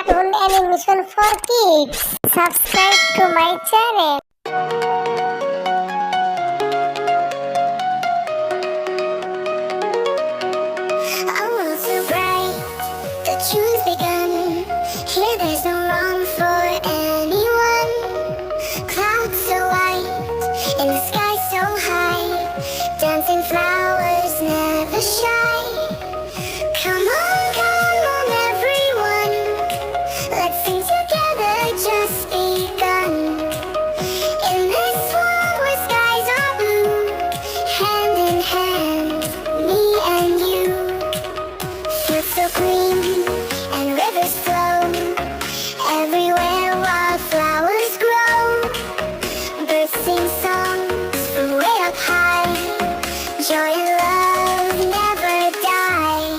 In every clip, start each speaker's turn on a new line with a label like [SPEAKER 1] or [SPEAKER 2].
[SPEAKER 1] cartoon animation for kids. Subscribe to my channel. Our world's so bright, the tune's begun. Here there's no wrong for anyone. Clouds so white, in the sky so high. Dancing flowers never shy. Come on everyone. Let's sing together, just begun. In this world where skies are blue, hand in hand, me and you. Fields so green and rivers flow, everywhere wildflowers grow. Birds sing songs from way up high. Joy and love never die.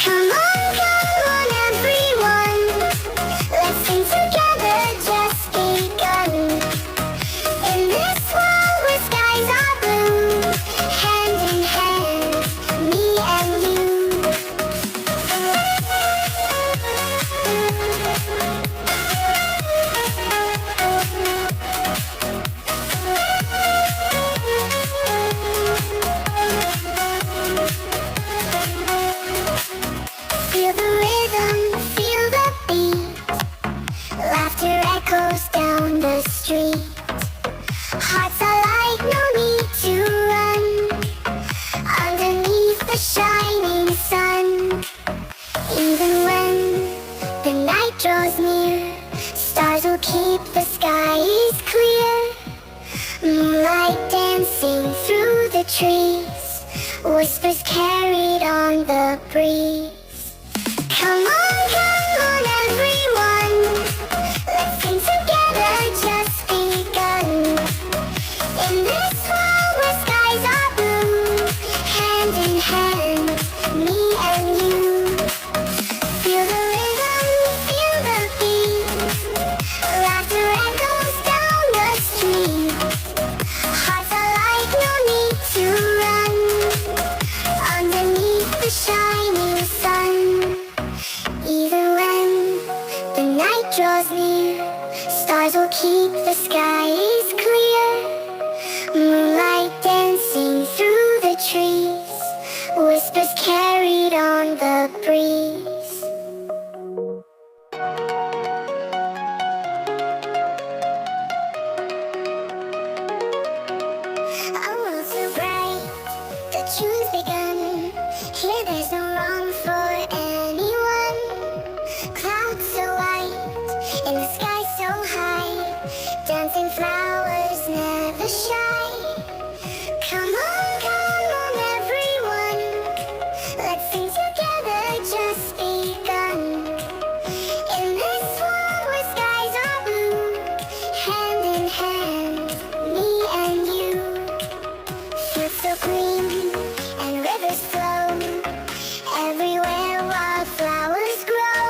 [SPEAKER 1] Come on everyone. Let's sing together, just begun. In this world where skies are blue, hand in hand, me and you. Feel the rhythm, feel the beat. Laughter echoes down the street. Hearts are light, no need to run. Underneath the shining sun. Even when the night draws near, stars will keep the skies clear. Moonlight dancing through the trees, whispers carried on the breeze. Come on everyone. Let's sing together, just begun. In this world where skies are blue, hand in hand, me and you. Feel the rhythm, feel the beat. Laughter echoes down the street. Hearts are light, no need to run. Underneath the shining sun. Even when the night draws near, stars will keep the skies clear. Moonlight dancing through the trees, whispers carried on the breeze. Our world's so bright, the tune's begun. Here there's no wrong for anyone. Clouds so white, in the sky so high. Dancing flowers never shy. Come on everyone. Let's sing together, just begun. In this world where skies are blue, hand in hand, me and you. Fields so green and rivers flow, everywhere wildflowers grow.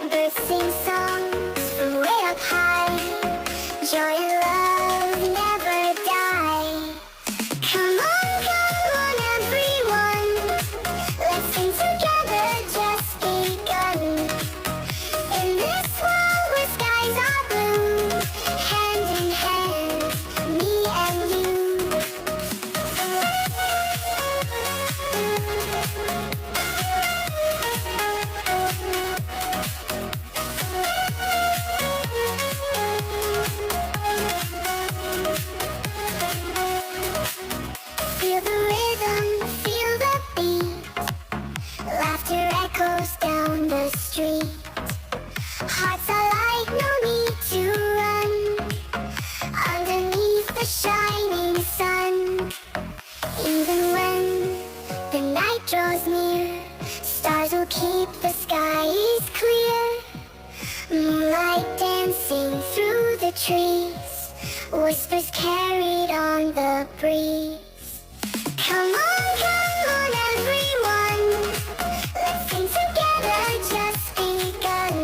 [SPEAKER 1] Birds sing songs from way up high. Joy and love never die. Come on everyone. Let's sing together, just begun. In this world where skies are blue, hand in hand, me and you. Feel the rhythm, feel the beat. Laughter echoes down the street. Hearts are light, no need to run. Underneath the shining sun. Even when the night draws near, stars will keep the skies clear. Moonlight dancing through the trees, whispers carried on the breeze. Come on everyone. Let's sing together, just begun.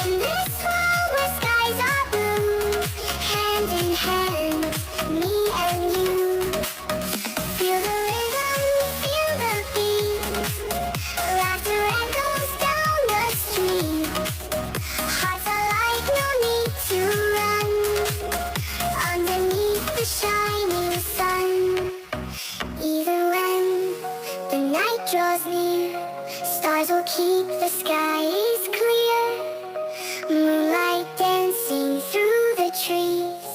[SPEAKER 1] In this world where skies are blue, hand in hand, me and you. Feel the rhythm, feel the beat. Laughter echoes down the street. keep the skies clear. Moonlight dancing through the trees,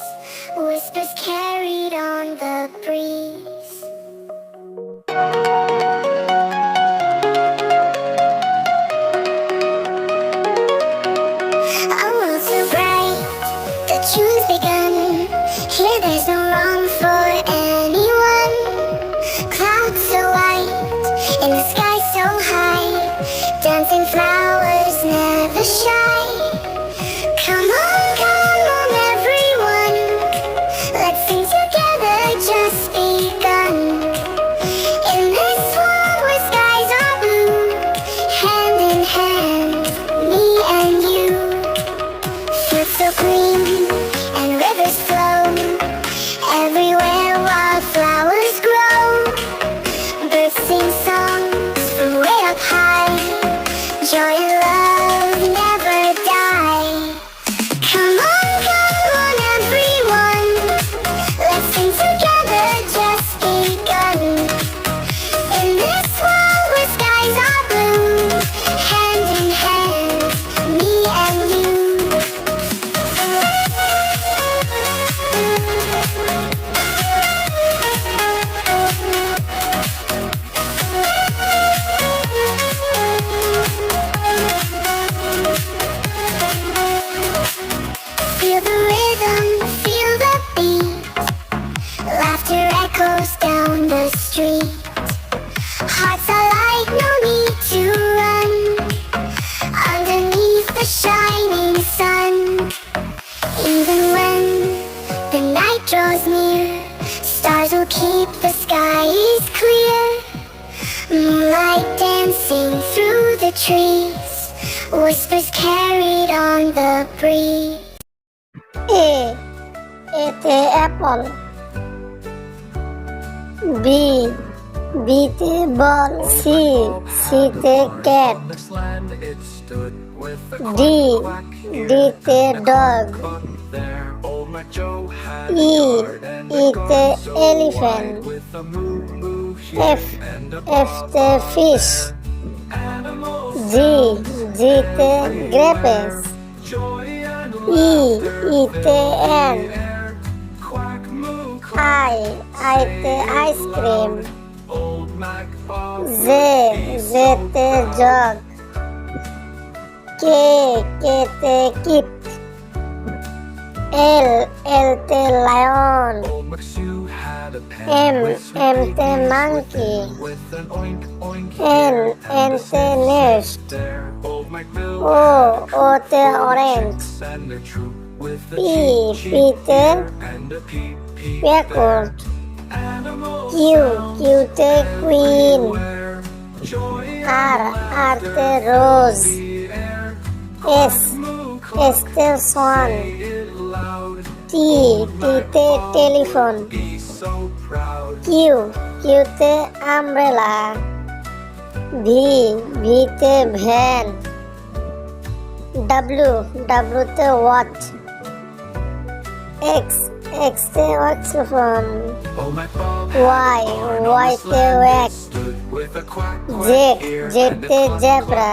[SPEAKER 1] whispers carried on the breeze. A world so bright, the tune's begun. Here there's no wrong for anyone. Clouds so white, in the sky so high, dancing flowers never shy. Come on everyone, let's sing together, just begun. In this world where skies are blue, hand in hand, me and you. Fields so green and rivers flow, everywhere wildflowers grow. Birds sing songs from way up high, joy and love never die. Come on everyone, let's sing together, just begun. In this world where skies are blue, hand in hand, me and you. Feel the rhythm, feel the beat. Laughter echoes down the street. Hearts are light, no need to run. Underneath the shining sun. Even when the night draws near, stars will keep the skies clear. Moonlight dancing through the trees, whispers carried on the breeze.
[SPEAKER 2] A. এতে Apple. B. বিতে বল। C. সিতে cat. D. ডিতে dog. ই। ইতে elephant. F. এফতে fish. জি। জিতে গ্রেপেস। ই। ইতে ant. I. আইতে ice cream. J. জেতে jug. কে। কেতে কিট। এল। এলতে লায়ন। এম। এমতে মাংকি। এন। এনতে নেস্ট। ও। ওতে অরেঞ্জ। পি। পিতে প্যাকট। কিউ। কিউতে কুইন। আর। আরতে রোজ। এস। এসতে সন। টি। টিতে টেলিফোন। কিউ। কিউতে আমব্রেলা। ভি। ভিতে ভ্যান। ডাব্লিউ। ডাব্লিউতে ওয়াচ। এক্স। এক্সতে অক্সিফোন। ওয়াই। ওয়াইতে ওয়াক। জেড। জেডতে জেব্রা।